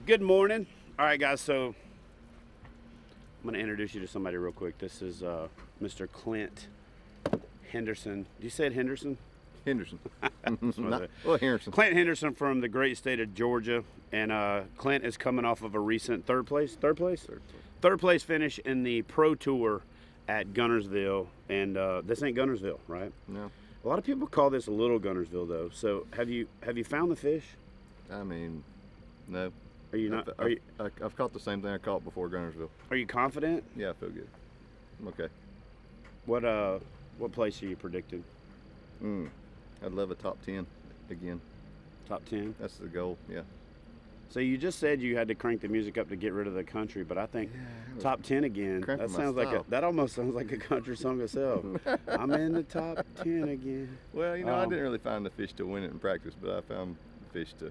Good morning. All right, guys, so I'm going to introduce you to somebody real quick. This is Mr. Clint Henderson. Do you say it Henderson? Henderson. Well, Henderson. Clint Henderson from the great state of Georgia. And Clint is coming off of a recent third place finish in the Pro Tour at Guntersville. And this ain't Guntersville, right? No. A lot of people call this Little Guntersville, though. So have you found the fish? I mean, no. Are you not? I've caught the same thing I caught before Guntersville. Are you confident? Yeah, I feel good. I'm okay. What place are you predicting? I'd love a top 10 again. Top 10? That's the goal, yeah. So you just said you had to crank the music up to get rid of the country, but I think top 10 again. That sounds like that almost sounds like a country song itself. I'm in the top 10 again. Well, you know, I didn't really find the fish to win it in practice, but I found the fish to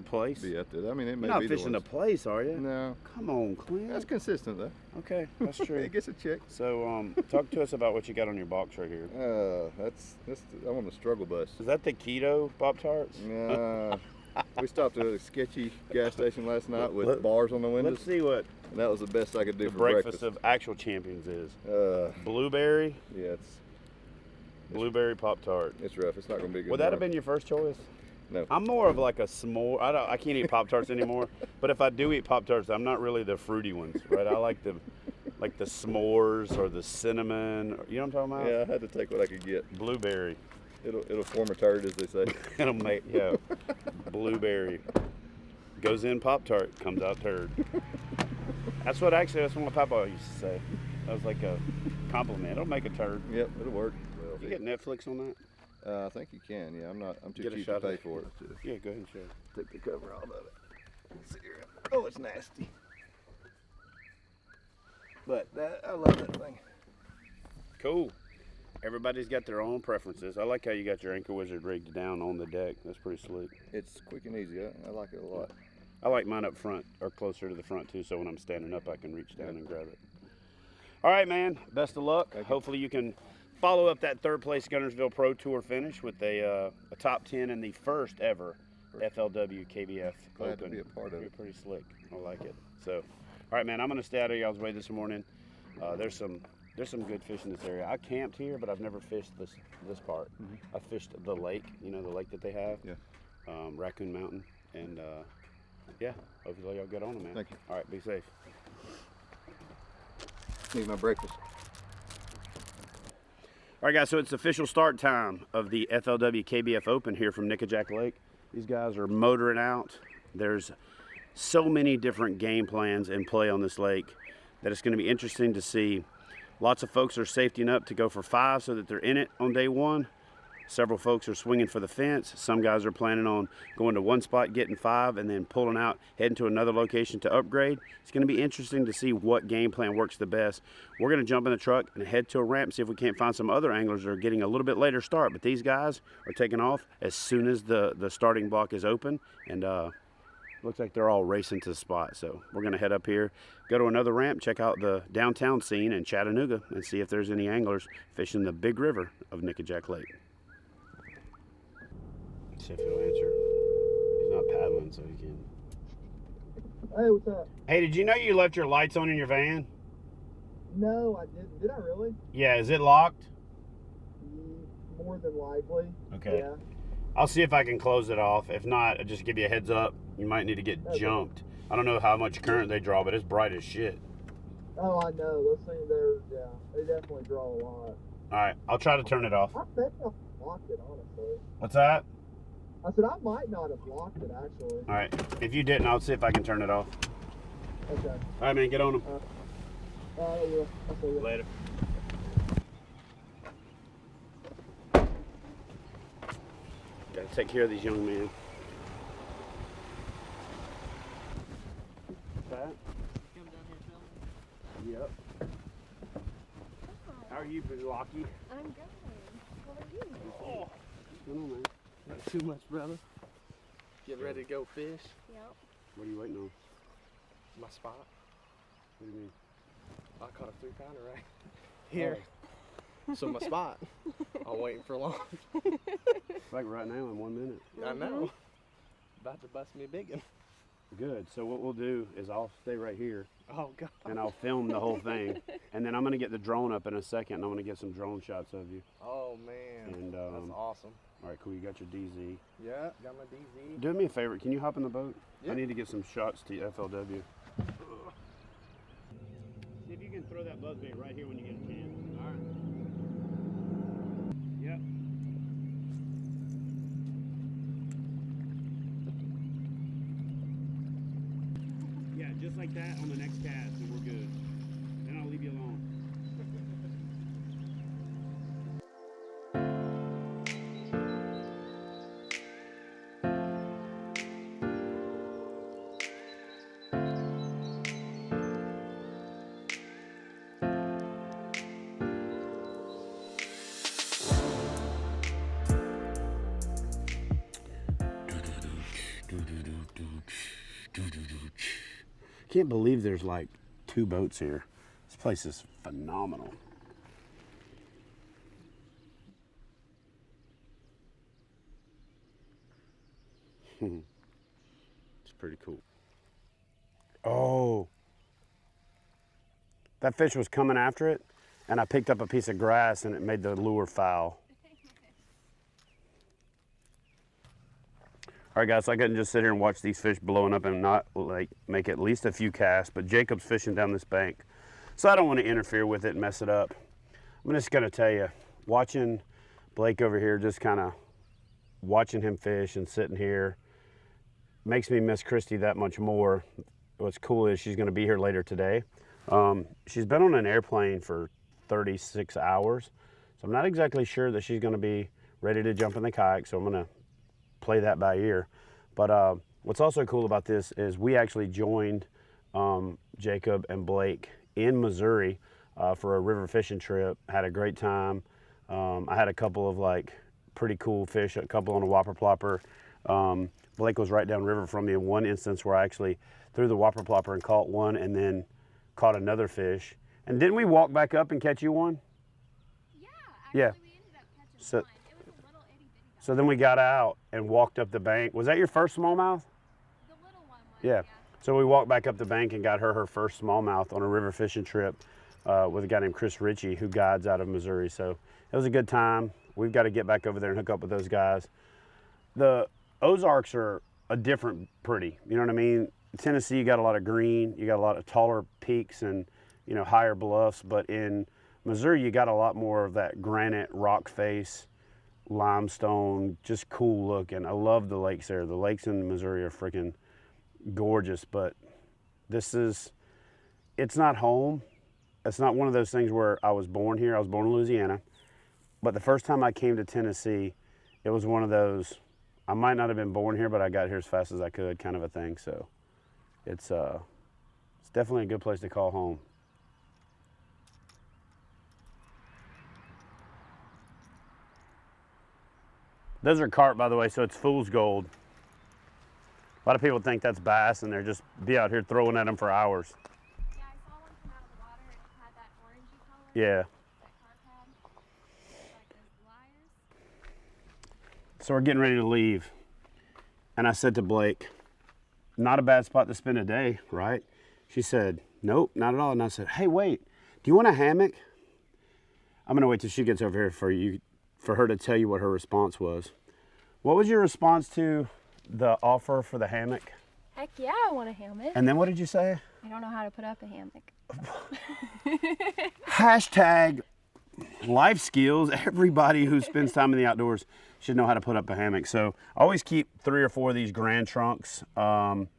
place. Be up there. I mean, it may You're not be fishing to place, are you? No. Come on, Clint. That's consistent though. Okay, that's true. It gets a check. So, talk to us about what you got on your box right here. I'm on the struggle bus. Is that the keto Pop-Tarts? We stopped at a sketchy gas station last night with bars on the windows. Let's see what and that was the best I could do the for breakfast of actual champions is. Blueberry. Yeah, it's blueberry Pop-Tart. It's rough. It's not going to be a good. Would that have been your first choice? No. I'm more of like a s'more. I can't eat Pop-Tarts anymore. But if I do eat Pop-Tarts, I'm not really the fruity ones, right? I like the s'mores or the cinnamon. You know what I'm talking about? Yeah, I had to take what I could get. Blueberry. It'll form a turd, as they say. It'll make blueberry goes in Pop-Tart, comes out turd. That's what my papa used to say. That was like a compliment. It'll make a turd. Yep, it'll work. Well, you get Netflix on that? I think you can. Yeah, I'm too cheap to pay for it. Yeah, go ahead and share. Take the cover off of it. Let's see here. Oh, it's nasty. But I love that thing. Cool. Everybody's got their own preferences. I like how you got your Anchor Wizard rigged down on the deck. That's pretty slick. It's quick and easy. I like it a lot. I like mine up front or closer to the front too, so when I'm standing up, I can reach down and grab it. All right, man. Best of luck. Hopefully you can follow up that third place Guntersville Pro Tour finish with a top 10 in the first ever FLW KBF Glad Open. to be a part of You're it. pretty slick. I like it. So, all right, man. I'm gonna stay out of y'all's way this morning. There's some good fish in this area. I camped here, but I've never fished this part. I fished the lake. You know, the lake that they have. Yeah. Raccoon Mountain, and yeah. Hopefully y'all get on them, man. Thank you. All right. Be safe. Need my breakfast. All right, guys, so it's official start time of the FLW KBF Open here from Nickajack Lake. These guys are motoring out. There's so many different game plans in play on this lake that it's going to be interesting to see. Lots of folks are safetying up to go for 5 so that they're in it on day 1. Several folks are swinging for the fence. Some guys are planning on going to one spot, getting 5, and then pulling out, heading to another location to upgrade. It's going to be interesting to see what game plan works the best. We're going to jump in the truck and head to a ramp, see if we can't find some other anglers that are getting a little bit later start. But these guys are taking off as soon as the starting block is open, and looks like they're all racing to the spot. So we're going to head up here, go to another ramp, check out the downtown scene in Chattanooga, and see if there's any anglers fishing the big river of Nickajack Lake. See if he'll answer. He's not paddling, so he can. Hey, what's up? Hey, did you know you left your lights on in your van? No, I didn't. Did I really? Yeah, is it locked? More than likely. Okay. Yeah. I'll see if I can close it off. If not, I'll just give you a heads up. You might need to get jumped. I don't know how much current they draw, but it's bright as shit. Oh, I know. Those things there, they definitely draw a lot. All right, I'll try to turn it off. I think I blocked it, honestly. What's that? I said I might not have blocked it, actually. All right, if you didn't, I'll see if I can turn it off. Okay. All right, man, get on them. I will. I'll see you. Later. Gotta take care of these young men. That? Come down here, Yep. How are you, Blocky? I'm good. How are you? Oh, what's going on, man? Not too much, brother. Getting ready to go fish. Yep. What are you waiting on? My spot. What do you mean? I caught a 3-pounder right here. So my spot. I'm waiting for long. Like right now in 1 minute. I know. About to bust me a big one. Good. So what we'll do is I'll stay right here Oh God. and I'll film the whole thing. And then I'm going to get the drone up in a second and I'm going to get some drone shots of you. Oh man. And, that's awesome. All right, cool. You got your DZ. Yeah, got my DZ. Do me a favor. Can you hop in the boat? Yeah. I need to get some shots to FLW. See if you can throw that buzzbait right here when you get a chance. All right. Yep. Yeah, just like that on the next cast, and we're good. Then I'll leave you alone. Can't believe there's like 2 boats here. This place is phenomenal. It's pretty cool. Oh, that fish was coming after it, and I picked up a piece of grass and it made the lure foul. All right, guys, so I couldn't just sit here and watch these fish blowing up and not like make at least a few casts, but Jacob's fishing down this bank. So I don't want to interfere with it and mess it up. I'm just gonna tell you, watching Blake over here, just kind of watching him fish and sitting here makes me miss Kristie that much more. What's cool is she's gonna be here later today. She's been on an airplane for 36 hours. So I'm not exactly sure that she's gonna be ready to jump in the kayak, so I'm gonna play that by ear. But what's also cool about this is we actually joined Jacob and Blake in Missouri for a river fishing trip. Had a great time. I had a couple of like pretty cool fish, a couple on a whopper plopper. Blake was right downriver from me in one instance where I actually threw the whopper plopper and caught one and then caught another fish. And didn't we walk back up and catch you one? Yeah, actually Yeah. we ended up catching So- one. It was a little itty bitty guy. So then we got out and walked up the bank. Was that your first smallmouth? The little one was, Yeah. So we walked back up the bank and got her first smallmouth on a river fishing trip with a guy named Chris Ritchie who guides out of Missouri. So it was a good time. We've got to get back over there and hook up with those guys. The Ozarks are a different pretty, you know what I mean? Tennessee, you got a lot of green, you got a lot of taller peaks and, you know, higher bluffs, but in Missouri, you got a lot more of that granite, rock face, limestone, just cool looking. I love the lakes there. The lakes in Missouri are freaking gorgeous, but it's not home. It's not one of those things where I was born here. I was born in Louisiana, but the first time I came to Tennessee, it was one of those, I might not have been born here, but I got here as fast as I could kind of a thing. So it's definitely a good place to call home. Those are carp, by the way, so it's fool's gold. A lot of people think that's bass, and they're just be out here throwing at them for hours. Yeah, I saw one come out of the water and it had that orangey color. Yeah. That carp had. Like those liars. So we're getting ready to leave. And I said to Blake, not a bad spot to spend a day, right? She said, nope, not at all. And I said, hey, wait, do you want a hammock? I'm gonna wait till she gets over here for her to tell you what her response was. What was your response to the offer for the hammock? Heck yeah, I want a hammock. And then what did you say? I don't know how to put up a hammock. Hashtag life skills. Everybody who spends time in the outdoors should know how to put up a hammock. So I always keep 3 or 4 of these grand trunks behind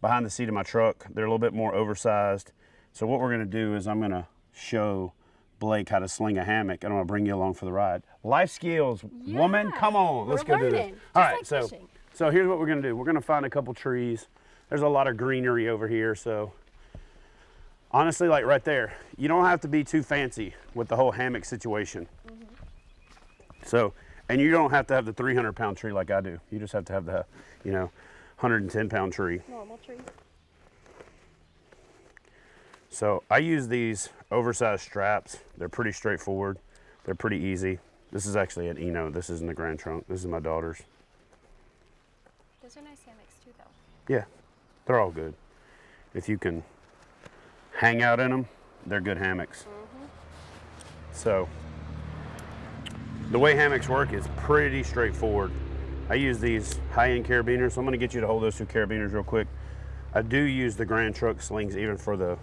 the seat of my truck. They're a little bit more oversized. So what we're gonna do is I'm gonna show Blake how to sling a hammock, and I'm gonna bring you along for the ride. Life skills, woman, come on, let's go do this. All right, so here's what we're gonna do. We're gonna find a couple trees. There's a lot of greenery over here, so honestly, like right there, you don't have to be too fancy with the whole hammock situation. So, and you don't have to have the 300-pound tree like I do. You just have to have the, 110-pound tree. Normal tree. So I use these oversized straps. They're pretty straightforward. They're pretty easy. This is actually an Eno. This isn't a Grand Trunk. This is my daughter's. Those are nice hammocks too, though. Yeah. They're all good. If you can hang out in them, they're good hammocks. So the way hammocks work is pretty straightforward. I use these high-end carabiners, so I'm gonna get you to hold those two carabiners real quick. I do use the Grand Truck slings even for the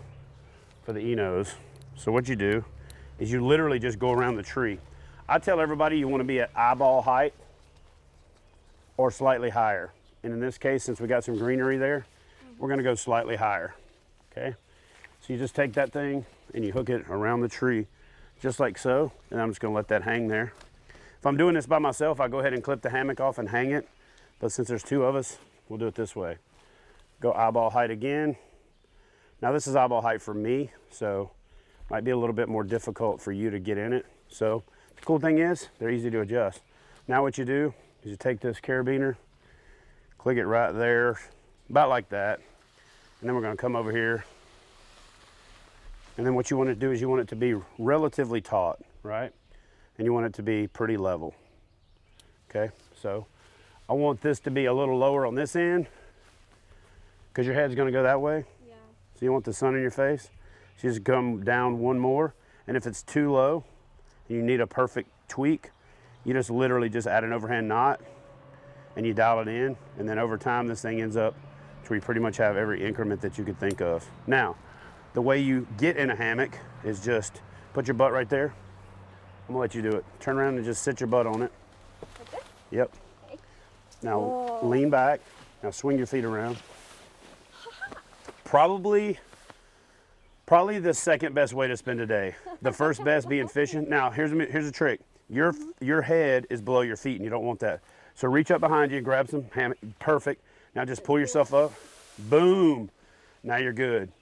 Enos. So what you do is you literally just go around the tree. I tell everybody you wanna be at eyeball height or slightly higher. And in this case, since we got some greenery there, we're gonna go slightly higher, okay? So you just take that thing and you hook it around the tree, just like so, and I'm just gonna let that hang there. If I'm doing this by myself, I go ahead and clip the hammock off and hang it, but since there's two of us, we'll do it this way. Go eyeball height again. Now this is eyeball height for me, so might be a little bit more difficult for you to get in it. So the cool thing is, they're easy to adjust. Now what you do is you take this carabiner, click it right there, about like that, and then we're gonna come over here. And then what you want to do is you want it to be relatively taut, right? And you want it to be pretty level. Okay, so I want this to be a little lower on this end because your head's gonna go that way. Yeah. So you want the sun in your face. So you just come down one more. And if it's too low, you need a perfect tweak, you just literally just add an overhand knot and you dial it in. And then over time, this thing ends up to where you pretty much have every increment that you could think of. Now, the way you get in a hammock is just put your butt right there. I'm gonna let you do it. Turn around and just sit your butt on it. Like this? Yep. Okay. Now Whoa. lean back. Now swing your feet around. Probably the second best way to spend a day. The first best being fishing. Now here's a trick. Your head is below your feet and you don't want that. So reach up behind you, grab some hammock. Perfect. Now just pull yourself up. Boom. Now you're good.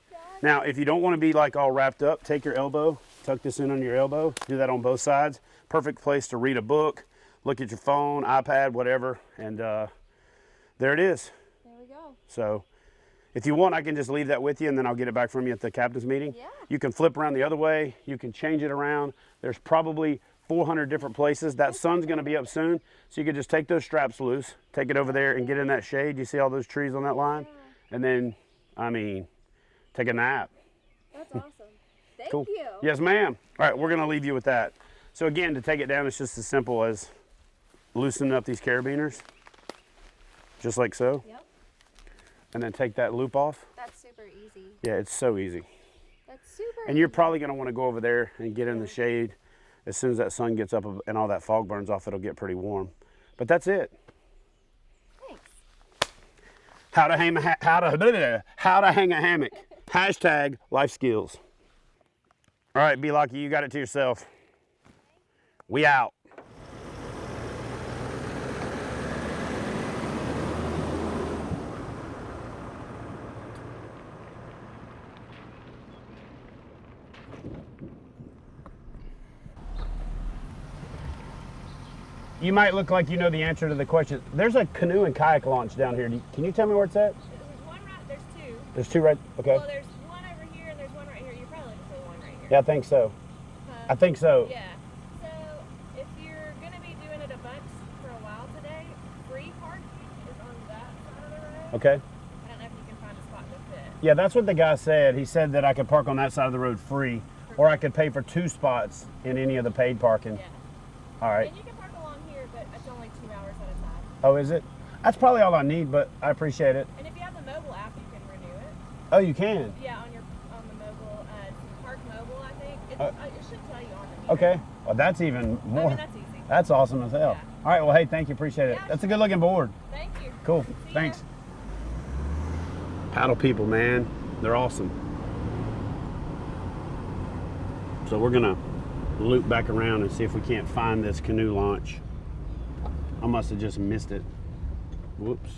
Now, if you don't want to be like all wrapped up, take your elbow, tuck this in on your elbow, do that on both sides. Perfect place to read a book, look at your phone, iPad, whatever, and there it is. There we go. So if you want, I can just leave that with you and then I'll get it back from you at the captain's meeting. Yeah. You can flip around the other way, you can change it around. There's probably 400 different places. That sun's gonna be up soon, so you can just take those straps loose, take it over there and get in that shade. You see all those trees on that line? And then, I mean, take a nap. That's awesome. Thank Cool. you. Yes, ma'am. All right, we're gonna leave you with that. So again, to take it down, it's just as simple as loosening up these carabiners, just like so. Yep. And then take that loop off. That's super easy. Yeah, it's so easy. That's super And you're probably gonna wanna go over there and get in the shade. As soon as that sun gets up and all that fog burns off, it'll get pretty warm. But that's it. Thanks. How to hang a hammock. Hashtag life skills. All right, be lucky, you got it to yourself. We out. You might look like you know the answer to the question. There's a canoe and kayak launch down here. Can you tell me where it's at? There's one right, there's two. There's two right, okay. Well, there's one over here and there's one right here. You're probably looking for the one right here. Yeah, I think so. I think so. Yeah. So if you're going to be doing it a bunch for a while today, free parking is on that side of the road. Okay. I don't know if you can find a spot to fit. Yeah, that's what the guy said. He said that I could park on that side of the road free, or I could pay for 2 spots in any of the paid parking. Yeah. All right. And you can park along here, but it's only 2 hours at a time. Oh, is it? That's probably all I need, but I appreciate it. And if you have the mobile app, you can renew it. Oh, you can? Yeah, on the mobile, Park Mobile, I think. It should tell you on the meter. Okay. Well, that's even I more. mean, that's easy. That's awesome as hell. Yeah. All right. Well, hey, thank you. Appreciate it. Yeah, That's a good looking board. Thank you. Cool. See ya. Thanks. Paddle people, man. They're awesome. So we're going to loop back around and see if we can't find this canoe launch. I must have just missed it. Whoops.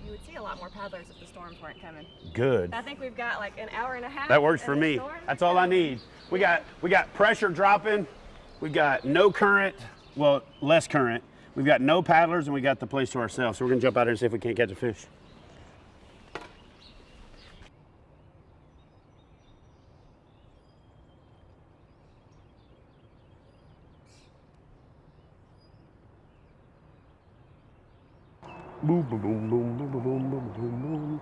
You would see a lot more paddlers if the storms weren't coming. Good. I think we've got like an hour and a half. That works for and the me. storm That's is all I coming. need. We got pressure dropping. We've got no current, well, less current. We've got no paddlers and we got the place to ourselves. So we're gonna jump out here and see if we can't catch a fish. Boom, boom, boom, boom, boom, boom, boom, boom, boom, boom.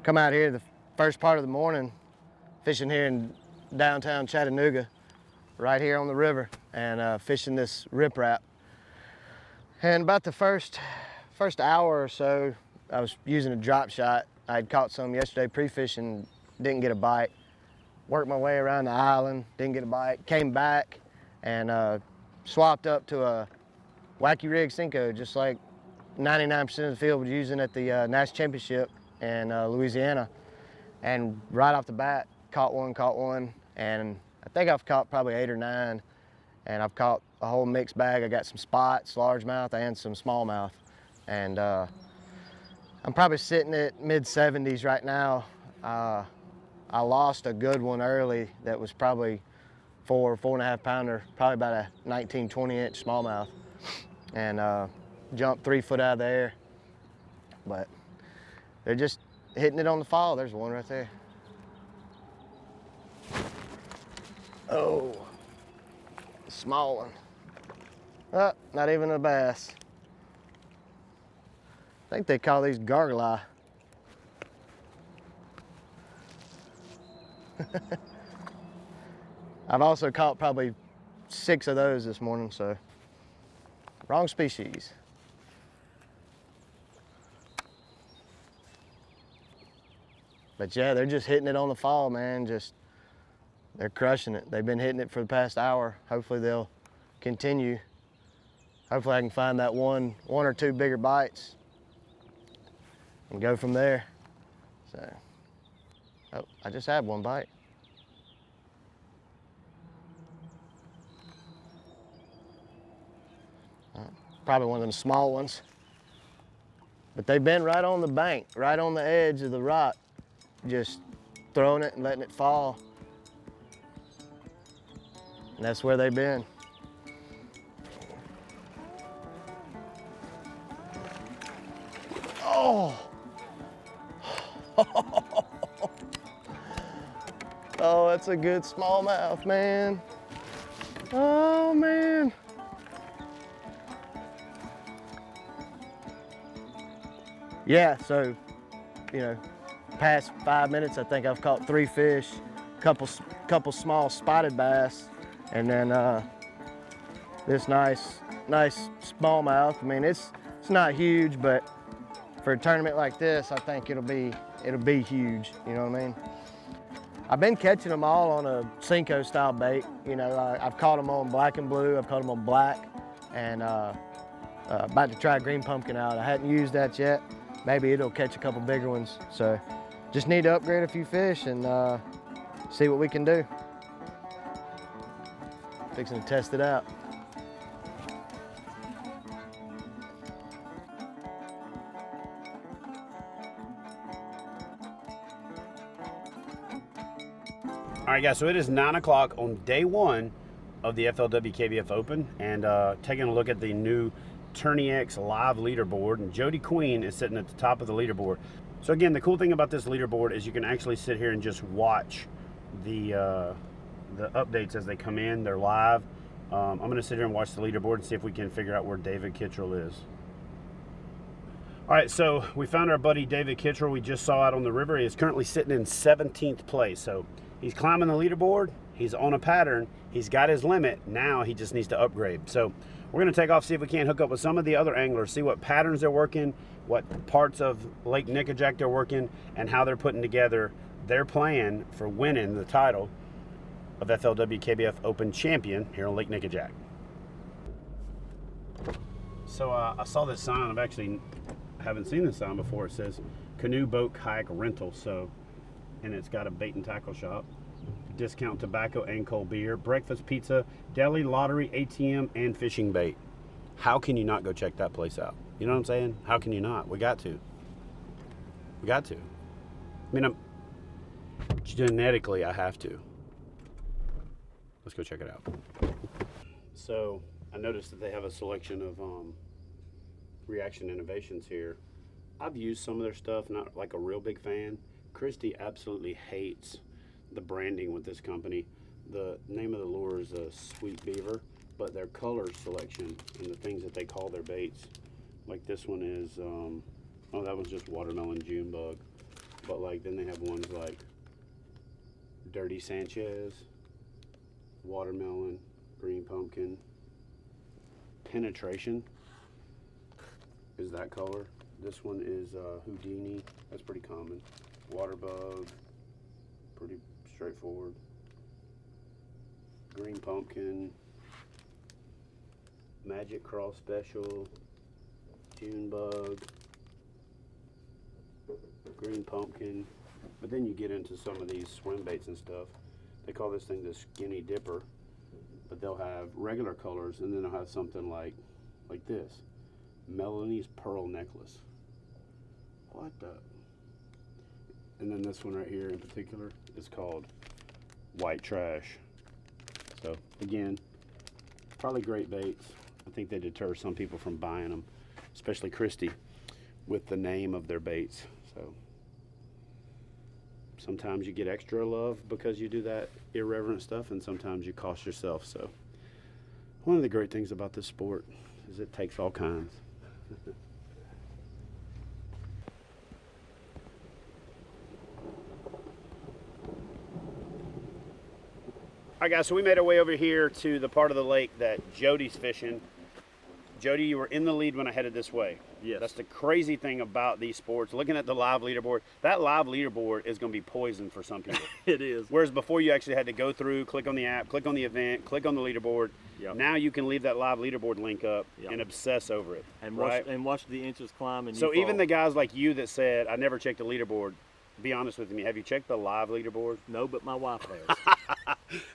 Come out here the first part of the morning, fishing here in downtown Chattanooga, right here on the river, and fishing this riprap. And about the first hour or so, I was using a drop shot. I had caught some yesterday pre-fishing, didn't get a bite. Worked my way around the island, didn't get a bite. Came back and swapped up to a wacky rig Cinco, just like 99% of the field was using at the National Championship in Louisiana. And right off the bat, caught one, and I think I've caught probably 8 or 9, and I've caught a whole mixed bag. I got some spots, largemouth, and some smallmouth. And I'm probably sitting at mid-70s right now. I lost a good one early that was probably 4.5 pounder, probably about a 19, 20 inch smallmouth, and jumped 3 foot out of the air. But they're just hitting it on the fall. There's one right there. Oh, a small one. Oh, not even a bass. I think they call these gargoli. I've also caught probably 6 of those this morning, so wrong species. But yeah, they're just hitting it on the fall, man. They're crushing it. They've been hitting it for the past hour. Hopefully they'll continue. Hopefully I can find that one or two bigger bites and go from there. So, oh, I just had one bite. Probably one of them small ones. But they've been right on the bank, right on the edge of the rock, just throwing it and letting it fall. And that's where they've been. Oh! Oh, that's a good smallmouth, man. Oh, man. Yeah, so, you know, past 5 minutes, I think I've caught 3 fish, couple small spotted bass, and then this nice smallmouth. I mean, it's not huge, but for a tournament like this, I think it'll be huge. You know what I mean? I've been catching them all on a Cinco style bait. You know, I've caught them on black and blue. I've caught them on black, and about to try green pumpkin out. I hadn't used that yet. Maybe it'll catch a couple bigger ones. So just need to upgrade a few fish and see what we can do. Fixing to test it out. All right, guys, so it is 9 o'clock on day 1 of the FLW KBF Open, and taking a look at the new Tourney X live leaderboard, and Jody Queen is sitting at the top of the leaderboard. So again, the cool thing about this leaderboard is you can actually sit here and just watch the updates as they come in. They're live. I'm going to sit here and watch the leaderboard and see if we can figure out where David Kittrell is. All right, so we found our buddy David Kittrell. We just saw out on the river. He is currently sitting in 17th place. So he's climbing the leaderboard. He's on a pattern. He's got his limit. Now he just needs to upgrade. So we're going to take off, see if we can't hook up with some of the other anglers, see what patterns they're working, what parts of Lake Nickajack they're working, and how they're putting together their plan for winning the title of FLW KBF Open Champion here on Lake Nickajack. So I saw this sign. Haven't seen this sign before. It says Canoe Boat Kayak Rental. And it's got a bait and tackle shop, discount tobacco and cold beer, breakfast, pizza, deli, lottery, ATM, and fishing bait. How can you not go check that place out? You know what I'm saying? How can you not? We got to. I mean, genetically, I have to. Let's go check it out. So I noticed that they have a selection of Reaction Innovations here. I've used some of their stuff, not like a real big fan. Kristie absolutely hates the branding with this company. The name of the lure is a Sweet Beaver, but their color selection and the things that they call their baits, like this one is, oh, that was just watermelon June bug. But like then they have ones like Dirty Sanchez, watermelon, green pumpkin, penetration is that color. This one is Houdini, that's pretty common. Water bug, pretty straightforward. Green pumpkin, Magic Cross Special, June bug, green pumpkin. But then you get into some of these swim baits and stuff. They call this thing the skinny dipper, but they'll have regular colors, and then they'll have something like this, Melanie's pearl necklace. What the? And then this one right here in particular is called white trash. So again, probably great baits. I think they deter some people from buying them, especially Kristie, with the name of their baits. So sometimes you get extra love because you do that irreverent stuff, and sometimes you cost yourself. So one of the great things about this sport is it takes all kinds. All right, guys, so we made our way over here to the part of the lake that Jody's fishing. Jody, you were in the lead when I headed this way. Yes. That's the crazy thing about these sports. Looking at the live leaderboard, that live leaderboard is going to be poison for some people. It is. Whereas before you actually had to go through, click on the app, click on the event, click on the leaderboard. Yep. Now you can leave that live leaderboard link up Yep. and obsess over it. And right? watch the inches climb. And So you even fall. the guys like you that said, I never checked the leaderboard, be honest with me, have you checked the live leaderboard? No, but my wife has.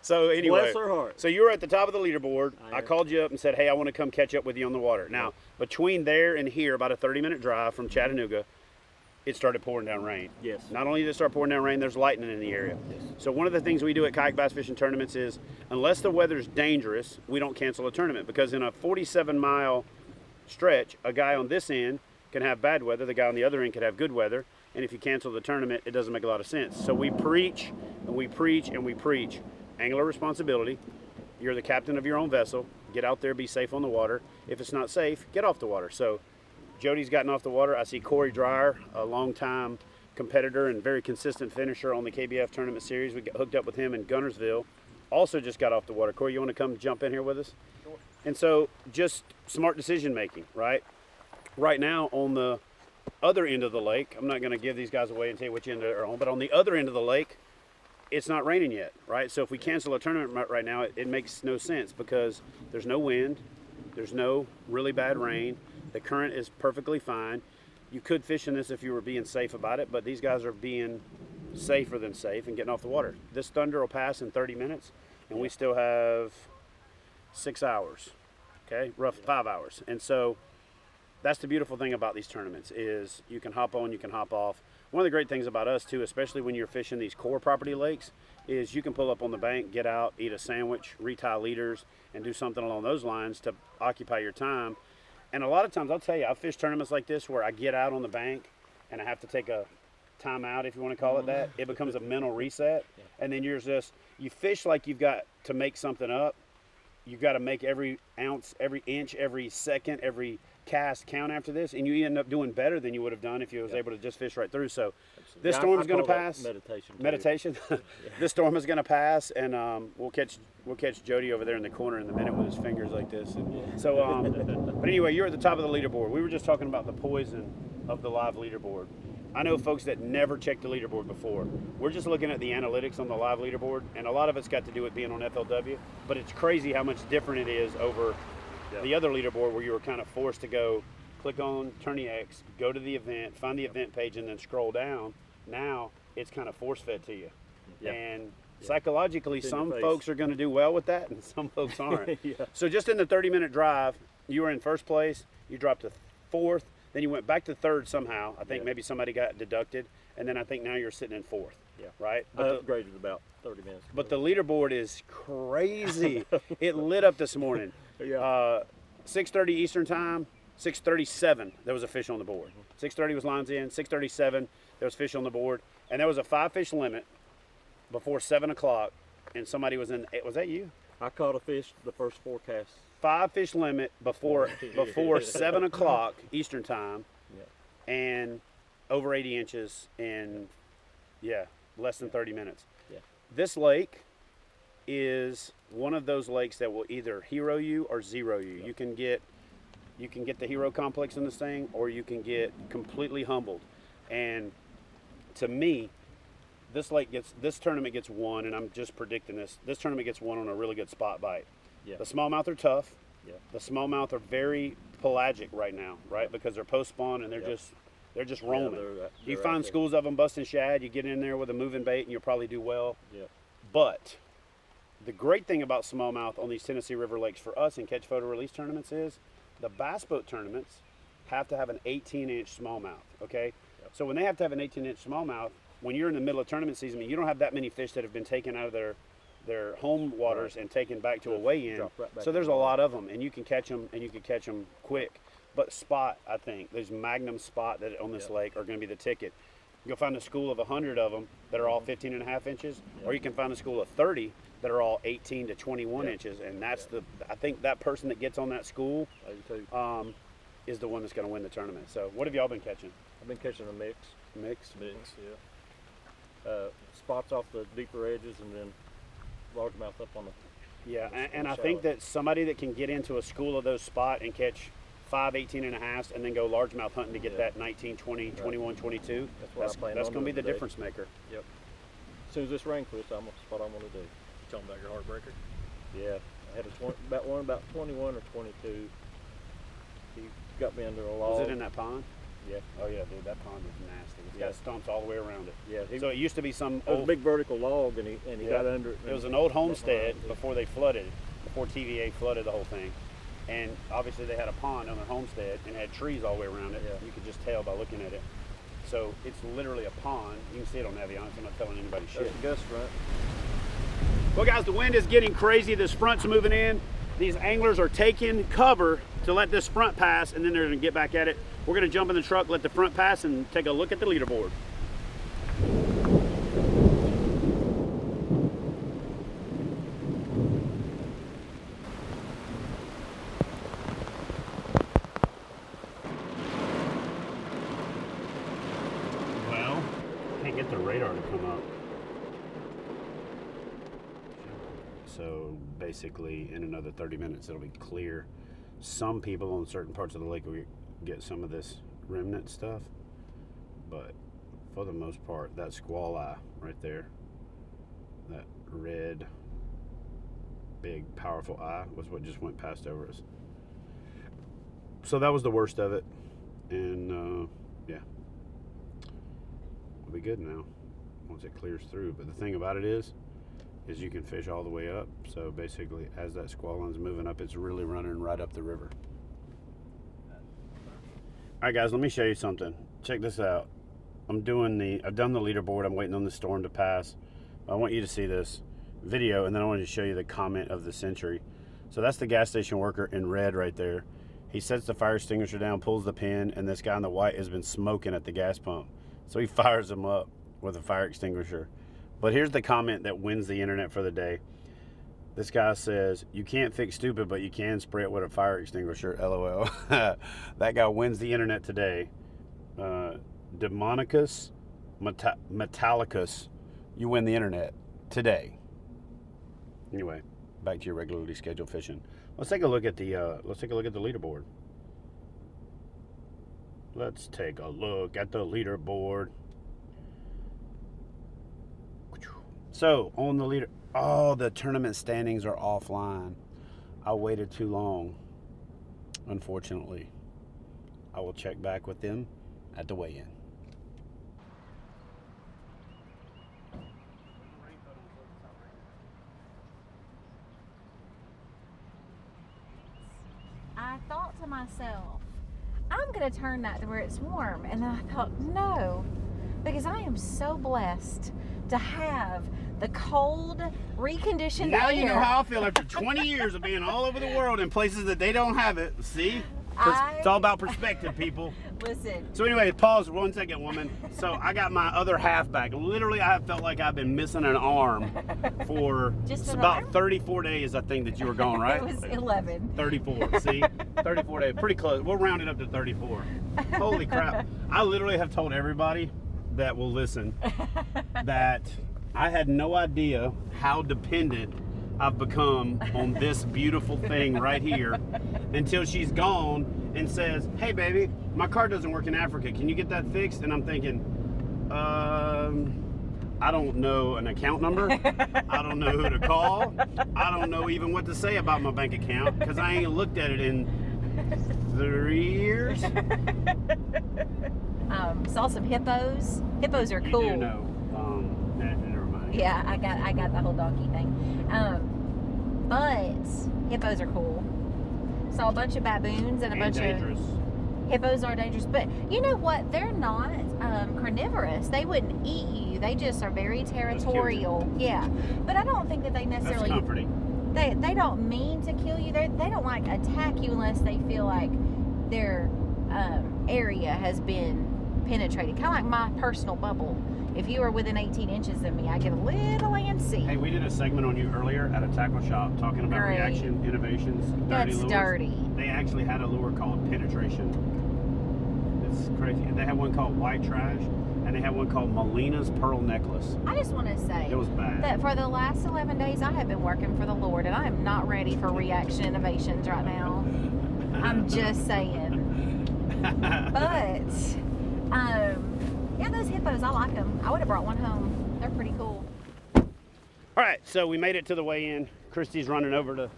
So anyway, Bless her heart. so you were at the top of the leaderboard. I I am. called you up and said, hey, I want to come catch up with you on the water. Now, between there and here, about a 30-minute drive from Chattanooga, it started pouring down rain. Yes. Not only did it start pouring down rain, there's lightning in the area. Yes. So one of the things we do at kayak bass fishing tournaments is, unless the weather's dangerous, we don't cancel a tournament, because in a 47-mile stretch, a guy on this end can have bad weather, the guy on the other end could have good weather, and if you cancel the tournament, it doesn't make a lot of sense. So we preach and we preach and we preach. Angler responsibility. You're the captain of your own vessel. Get out there, be safe on the water. If it's not safe, get off the water. So Jody's gotten off the water. I see Corey Dreyer, a longtime competitor and very consistent finisher on the KBF tournament series. We got hooked up with him in Gunnersville. Also just got off the water. Corey, you want to come jump in here with us? Sure. And so just smart decision making, right? Right now on the other end of the lake, I'm not going to give these guys away and tell you which end they're on, but on the other end of the lake, it's not raining yet, right? So if we cancel a tournament right now, it makes no sense, because there's no wind, there's no really bad rain, the current is perfectly fine. You could fish in this if you were being safe about it, but these guys are being safer than safe and getting off the water. This thunder will pass in 30 minutes, and we still have 6 hours, okay? Rough 5 hours. And so that's the beautiful thing about these tournaments, is you can hop on, you can hop off. One of the great things about us too, especially when you're fishing these core property lakes, is you can pull up on the bank, get out, eat a sandwich, retie leaders, and do something along those lines to occupy your time. And a lot of times, I'll tell you, I've fished tournaments like this where I get out on the bank and I have to take a time out, if you want to call it that. It becomes a mental reset. And then you fish like you've got to make something up. You've got to make every ounce, every inch, every second, every cast count after this, and you end up doing better than you would have done if you was able to just fish right through. So this storm is going to pass. Meditation. This storm is going to pass, and we'll catch Jody over there in the corner in a minute with his fingers like this. And so, but anyway, you're at the top of the leaderboard. We were just talking about the poison of the live leaderboard. I know folks that never checked the leaderboard before. We're just looking at the analytics on the live leaderboard, and a lot of it's got to do with being on FLW, but it's crazy how much different it is over the other leaderboard, where you were kind of forced to go click on Tourney X, go to the event, find the event page, and then scroll down. Now it's kind of force fed to you. And psychologically, some folks are going to do well with that and some folks aren't. So just in the 30-minute drive, you were in first place, you dropped to fourth, then you went back to third somehow. I think maybe somebody got deducted, and then I think now you're sitting in fourth. Right? I upgraded about 30 minutes. But the leaderboard is crazy. It lit up this morning. 6:30 Eastern time, 6:37 there was a fish on the board. 6:30 was lines in, 6:37 there was fish on the board, and there was a 5-fish limit before 7 o'clock, and somebody was in. Was that you? I caught a fish the first 4 casts. 5 fish limit before 7 o'clock Eastern time, Yeah. and over 80 inches in less than 30 minutes. Yeah. This lake is one of those lakes that will either hero you or zero you. Yeah. You can get the hero complex in this thing, or you can get completely humbled. And to me, this tournament gets won, and I'm just predicting this. This tournament gets won on a really good spot bite. Yeah. The smallmouth are tough. Yeah. The smallmouth are very pelagic right now, right? Because they're post spawn and they're just roaming. You they're find out there. schools of them busting shad. You get in there with a moving bait, and you'll probably do well. Yeah. But the great thing about smallmouth on these Tennessee River lakes for us in catch photo release tournaments is the bass boat tournaments have to have an 18-inch smallmouth. Okay. Yep. So when they have to have an 18-inch smallmouth, when you're in the middle of tournament season, you don't have that many fish that have been taken out of their home waters and taken back to a weigh-in. Drop right back So there's in a the lot of them, and you can catch them, and you can catch them quick. But spot, I think, there's Magnum spot that on this Yeah. lake are going to be the ticket. You'll find a school of 100 of them that are all 15.5 inches, or you can find a school of 30 that are all 18 to 21 Yeah. inches, and that's I think that person that gets on that school I do too. is the one that's going to win the tournament. So what have y'all been catching? I've been catching a mix. Mix? Yeah. Spots off the deeper edges, and then largemouth up on the. Yeah, and I shallow. think that somebody that can get into a school of those spot and catch 5 18.5s and then go largemouth hunting to get Yeah. that 19, 20, 21, 22, That's what I plan that's on going to be doing the today. difference maker. Yep. As soon as this rain quits, that's what I'm going to do. Tell them about your heartbreaker. Yeah, I had about 21 or 22. He got me under a log. Was it in that pond? Yeah. Oh yeah, dude, that pond is nasty. It's Yeah. got stumps all the way around it. Yeah. So it used to be some It was a old, big vertical log, and he Yeah. got under it. it was an old homestead before they flooded, before TVA flooded the whole thing. And obviously they had a pond on their homestead and had trees all the way around it. Yeah. You could just tell by looking at it. So it's literally a pond. You can see it on Navionics. I'm not telling anybody shit. There's a gust front. Well, guys, the wind is getting crazy. This front's moving in. These anglers are taking cover to let this front pass, and then they're going to get back at it. We're going to jump in the truck, let the front pass, and take a look at the leaderboard. Well, can't get the radar to come up. So basically in another 30 minutes it'll be clear. Some people on certain parts of the lake will get some of this remnant stuff, but for the most part, that squall eye right there, that red big powerful eye, was what just went past over us. So that was the worst of it, and yeah, we'll be good now once it clears through. But the thing about it is you can fish all the way up. So basically, as that squall line's moving up, it's really running right up the river. All right, guys, let me show you something. Check this out. I've done the leaderboard. I'm waiting on the storm to pass. I want you to see this video, and then I want to show you the comment of the century. So that's the gas station worker in red right there. He sets the fire extinguisher down, pulls the pin, and this guy in the white has been smoking at the gas pump. So he fires him up with a fire extinguisher. But here's the comment that wins the internet for the day. This guy says, "You can't fix stupid, but you can spray it with a fire extinguisher, LOL." That guy wins the internet today. Demonicus Metallicus, you win the internet today. Anyway, back to your regularly scheduled fishing. Let's take a look at the leaderboard. Let's take a look at the leaderboard. So on the leader, oh, the tournament standings are offline. I waited too long, unfortunately. I will check back with them at the weigh-in. I thought to myself, I'm going to turn that to where it's warm. And then I thought, no, because I am so blessed to have the cold, reconditioned Now air. you know how I feel after 20 years of being all over the world in places that they don't have it. See? It's all about perspective, people. Listen. So anyway, pause 1 second, woman. So I got my other half back. Literally, I have felt like I've been missing an arm for about 34 days, I think, that you were gone, right? It was 11. 34, see? 34 days, pretty close. We'll round it up to 34. Holy crap. I literally have told everybody that will listen that I had no idea how dependent I've become on this beautiful thing right here until she's gone and says, hey baby, my car doesn't work in Africa. Can you get that fixed? And I'm thinking, I don't know an account number. I don't know who to call. I don't know even what to say about my bank account because I ain't looked at it in 3 years. Saw some hippos. Hippos are cool. You do know. Never mind. Yeah, I got the whole donkey thing. But hippos are cool. Saw a bunch of baboons and a bunch dangerous. of hippos are dangerous. But you know what? They're not carnivorous. They wouldn't eat you. They just are very territorial. Yeah. But I don't think that they necessarily. That's comforting. They don't mean to kill you. They don't like attack you unless they feel like their area has been penetrated. Kind of like my personal bubble. If you are within 18 inches of me, I get a little antsy. Hey, we did a segment on you earlier at a tackle shop talking about Great. reaction innovations. That's lures. dirty. They actually had a lure called penetration. It's crazy. And they had one called white trash, and they had one called Melina's pearl necklace. I just want to say It was bad. that for the last 11 days, I have been working for the Lord, and I am not ready for reaction innovations right now. I'm just saying. But, yeah, those hippos, I like them. I would have brought one home. They're pretty cool. All right, so we made it to the weigh-in. Kristie's running over to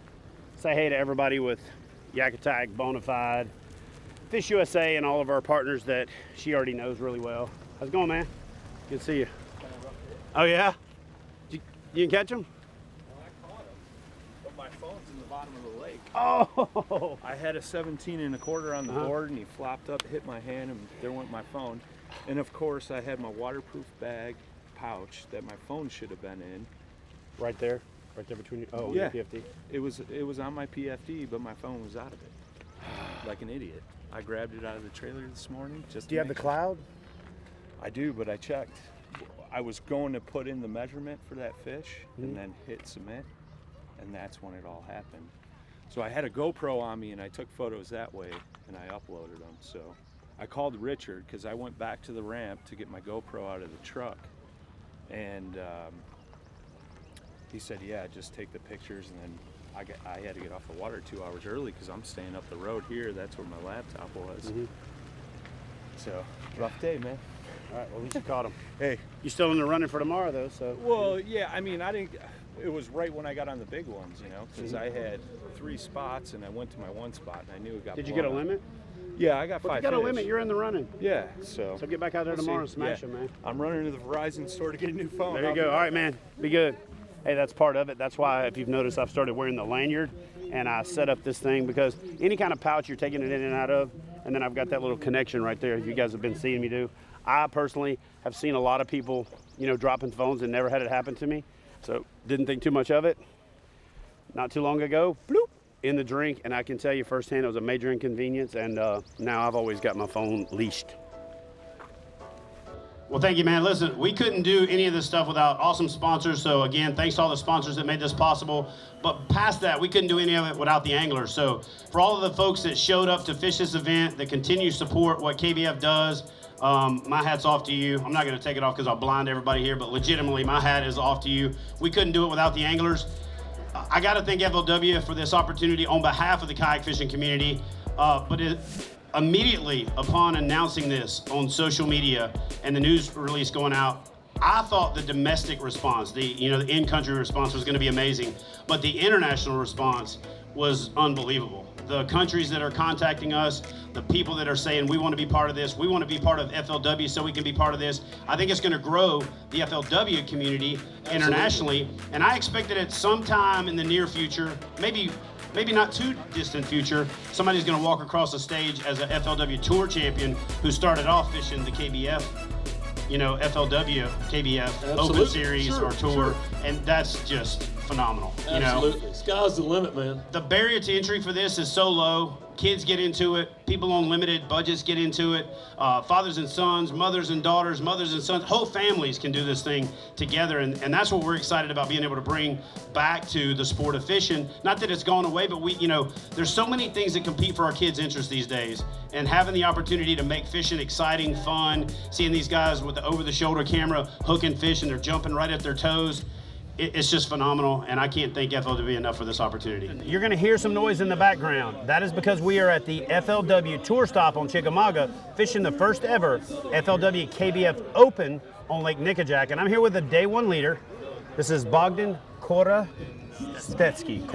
say hey to everybody with Yak Attack, Bonafide, Fish USA, and all of our partners that she already knows really well. How's it going, man? Good to see you. Oh, yeah? You can catch them? I caught him, but my phone's in the bottom of the lake. Oh! I had a 17 1/4 on the board, and he flopped up, hit my hand, and there went my phone. And of course, I had my waterproof bag pouch that my phone should have been in. Right there between you. Oh, Yeah. your PFD. It was on my PFD, but my phone was out of it, like an idiot. I grabbed it out of the trailer this morning. Just Do you have the cloud? I do, but I checked. I was going to put in the measurement for that fish and then hit submit, and that's when it all happened. So I had a GoPro on me, and I took photos that way, and I uploaded them. So I called Richard because I went back to the ramp to get my GoPro out of the truck, and he said, yeah, just take the pictures. And then I had to get off the water 2 hours early because I'm staying up the road here. That's where my laptop was. So rough day, man. All right, well, at least you caught him. Hey, You're still in the running for tomorrow, though, so. well, yeah, I mean, I didn't. It was right when I got on the big ones, you know, because I had 3 spots and I went to my 1 spot and I knew it got. Did you get a blown up. limit? Yeah, I got 5 If you got a fish. limit, you're in the running. Yeah, so. So get back out there We'll tomorrow and see. smash Yeah. them, man. I'm running to the Verizon store to get a new phone. There you go. All right, man. Be good. Hey, that's part of it. That's why, if you've noticed, I've started wearing the lanyard, and I set up this thing because any kind of pouch you're taking it in and out of, and then I've got that little connection right there. You guys have been seeing me do. I personally have seen a lot of people, you know, dropping phones and never had it happen to me, so didn't think too much of it. Not too long ago, bloop, in the drink, and I can tell you firsthand it was a major inconvenience, and now I've always got my phone leashed. Well, thank you, man. Listen, we couldn't do any of this stuff without awesome sponsors. So again, thanks to all the sponsors that made this possible. But past that, we couldn't do any of it without the anglers. So for all of the folks that showed up to fish this event, that continue to support what KBF does, my hat's off to you. I'm not going to take it off because I'll blind everybody here, but legitimately, my hat is off to you. We couldn't do it without the anglers. I got to thank FLW for this opportunity on behalf of the kayak fishing community. Immediately upon announcing this on social media and the news release going out, I thought the domestic response, the in-country response was going to be amazing, but the international response was unbelievable. The countries that are contacting us, the people that are saying we want to be part of this, we want to be part of FLW so we can be part of this. I think it's going to grow the FLW community internationally, and I expect that at some time in the near future, maybe not too distant future, somebody's going to walk across the stage as a FLW Tour champion who started off fishing the KBF, FLW KBF Open Series or Tour, and that's just phenomenal. Absolutely. Sky's the limit, man. The barrier to entry for this is so low. Kids get into it. People on limited budgets get into it. Fathers and sons, mothers and daughters, mothers and sons, whole families can do this thing together. And that's what we're excited about being able to bring back to the sport of fishing. Not that it's gone away, but there's so many things that compete for our kids' interest these days. And having the opportunity to make fishing exciting, fun, seeing these guys with the over-the-shoulder camera hooking fish and they're jumping right at their toes. It's just phenomenal, and I can't thank FLW enough for this opportunity. You're going to hear some noise in the background. That is because we are at the FLW Tour Stop on Chickamauga, fishing the first ever FLW KBF Open on Lake Nickajack, and I'm here with the day one leader. This is Bogdan Korostetsky,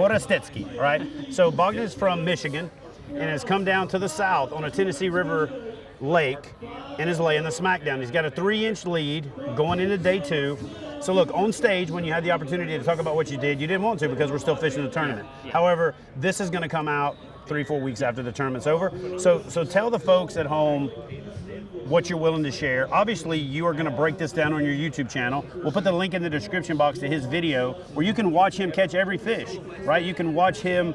all right? So Bogdan is from Michigan and has come down to the south on a Tennessee River lake and is laying the smackdown. He's got a 3-inch lead going into day 2. So look, on stage, when you had the opportunity to talk about what you didn't want to because we're still fishing the tournament. However, this is going to come out 3-4 weeks after the tournament's over. So tell the folks at home what you're willing to share. Obviously, you are going to break this down on your YouTube channel. We'll put the link in the description box to his video where you can watch him catch every fish, right? You can watch him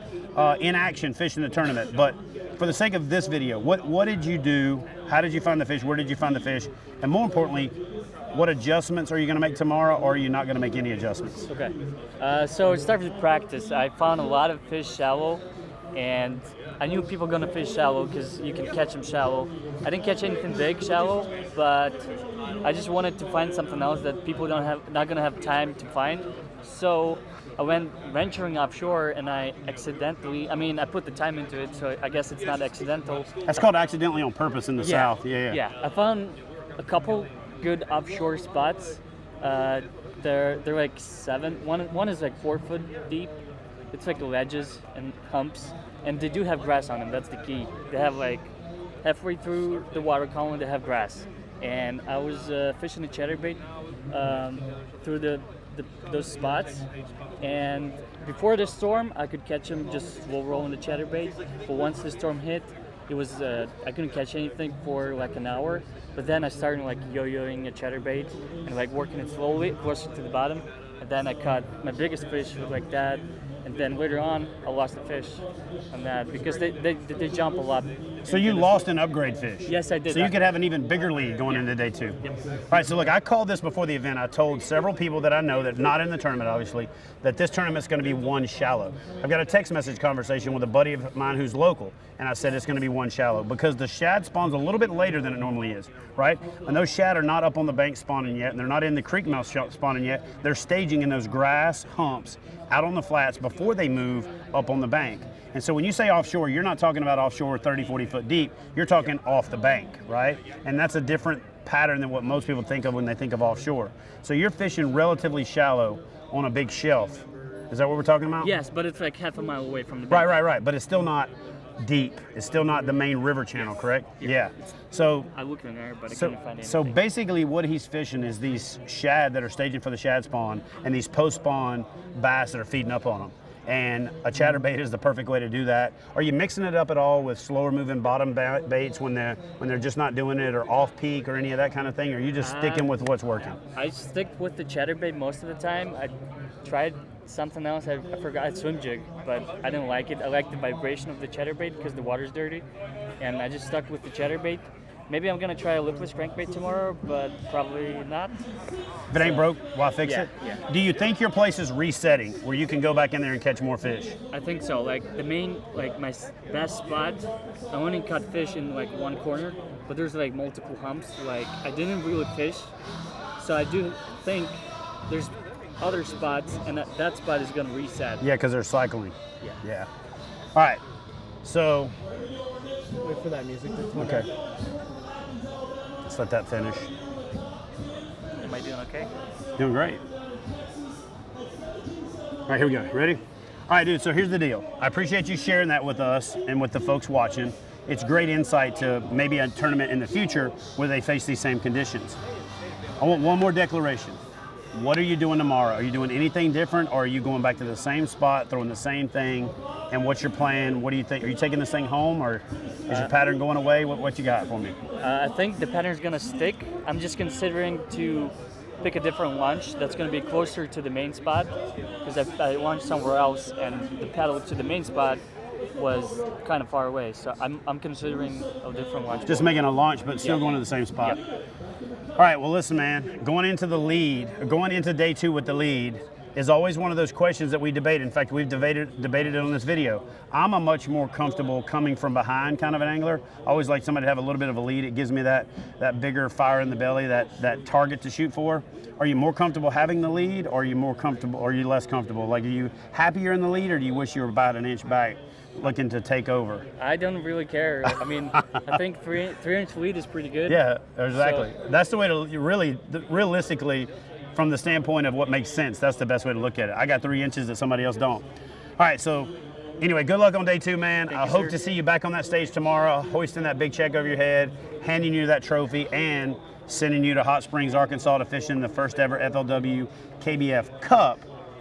in action fishing the tournament. But for the sake of this video, what did you do? How did you find the fish? Where did you find the fish? And more importantly, what adjustments are you going to make tomorrow, or are you not going to make any adjustments? Okay, so it started with practice. I found a lot of fish shallow, and I knew people were going to fish shallow because you can catch them shallow. I didn't catch anything big shallow, but I just wanted to find something else that people not going to have time to find. So I went venturing offshore, and I put the time into it, so I guess it's not accidental. That's called accidentally on purpose in the South. Yeah. I found a couple good offshore spots. They're like 7. One is like 4 foot deep. It's like ledges and humps, and they do have grass on them. That's the key. They have like halfway through the water column, they have grass. And I was fishing a chatterbait through those spots, and before the storm, I could catch them just slow rolling the chatterbait. But once the storm hit, it was I couldn't catch anything for like an hour. But then I started like yo-yoing a chatterbait and like working it slowly closer to the bottom, and then I caught my biggest fish like that. And then later on, I lost the fish on that because they jump a lot. So you lost an upgrade fish? Yes, I did. So you could have an even bigger lead going into day 2. Yep. All right, so look, I called this before the event. I told several people that I know that not in the tournament, obviously, that this tournament's going to be 1 shallow. I've got a text message conversation with a buddy of mine who's local, and I said it's going to be 1 shallow because the shad spawns a little bit later than it normally is, right? And those shad are not up on the bank spawning yet, and they're not in the creek mouth spawning yet. They're staging in those grass humps out on the flats before they move up on the bank. And so when you say offshore, you're not talking about offshore 30, 40 foot deep. You're talking off the bank, right? And that's a different pattern than what most people think of when they think of offshore. So you're fishing relatively shallow on a big shelf. Is that what we're talking about? Yes, but it's like half a mile away from the bank. Right. But it's still not deep. It's still not the main river channel, correct? Yeah. So I looked in there, but I couldn't find anything. So basically what he's fishing is these shad that are staging for the shad spawn and these post-spawn bass that are feeding up on them. And a chatterbait is the perfect way to do that. Are you mixing it up at all with slower moving bottom baits when they're just not doing it, or off peak or any of that kind of thing? Or are you just sticking with what's working? I stick with the chatterbait most of the time. I tried something else. I forgot swim jig, but I didn't like it. I like the vibration of the chatterbait because the water's dirty, and I just stuck with the chatterbait. Maybe I'm gonna try a lipless crankbait tomorrow, but probably not. If it ain't broke, why fix it? Yeah. Do you think your place is resetting where you can go back in there and catch more fish? I think so. Like the main, like my best spot, I only caught fish in like one corner, but there's like multiple humps. Like I didn't really fish, so I do think there's other spots, and that spot is gonna reset. Yeah, because they're cycling. Yeah. All right. So. Wait for that music to turn. Okay. Let's let that finish. Am I doing okay? Doing great. All right, here we go. Ready? All right, dude, so here's the deal. I appreciate you sharing that with us and with the folks watching. It's great insight to maybe a tournament in the future where they face these same conditions. I want one more declaration. What are you doing tomorrow? Are you doing anything different, or are you going back to the same spot, throwing the same thing? And what's your plan? What do you think? Are you taking this thing home, or is your pattern going away? What you got for me? I think the pattern's gonna stick. I'm just considering to pick a different launch that's going to be closer to the main spot, because I launched somewhere else and the paddle to the main spot was kind of far away. So I'm considering a different launch. Just making a launch, but still going to the same spot. Yep. All right, well, listen, man, going into day 2 with the lead is always one of those questions that we debate. In fact, we've debated it on this video. I'm a much more comfortable coming from behind kind of an angler. I always like somebody to have a little bit of a lead. It gives me that bigger fire in the belly, that target to shoot for. Are you more comfortable having the lead, or are you more comfortable, or are you less comfortable? Like, are you happier in the lead, or do you wish you were about an inch back looking to take over? I don't really care. I mean, I think 3-inch lead is pretty good. Yeah, exactly. So that's the way to really, realistically, from the standpoint of what makes sense, that's the best way to look at it. I got 3 inches that somebody else don't. All right, so anyway, good luck on day 2, man. I hope to see you back on that stage tomorrow, hoisting that big check over your head, handing you that trophy, and sending you to Hot Springs, Arkansas to fish in the first ever FLW KBF Cup,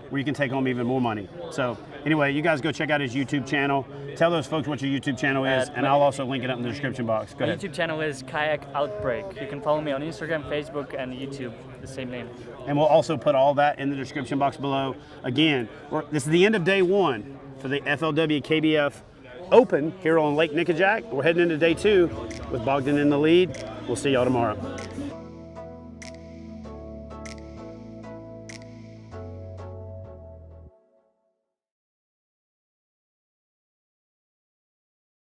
where you can take home even more money. So anyway, you guys go check out his YouTube channel. Tell those folks what your YouTube channel is, and I'll also link it up in the description box. Go ahead. My YouTube channel is Kayak Outbreak. You can follow me on Instagram, Facebook, and YouTube, the same name. And we'll also put all that in the description box below. Again, this is the end of day 1 for the FLW KBF Open here on Lake Nickajack. We're heading into day 2 with Bogdan in the lead. We'll see y'all tomorrow.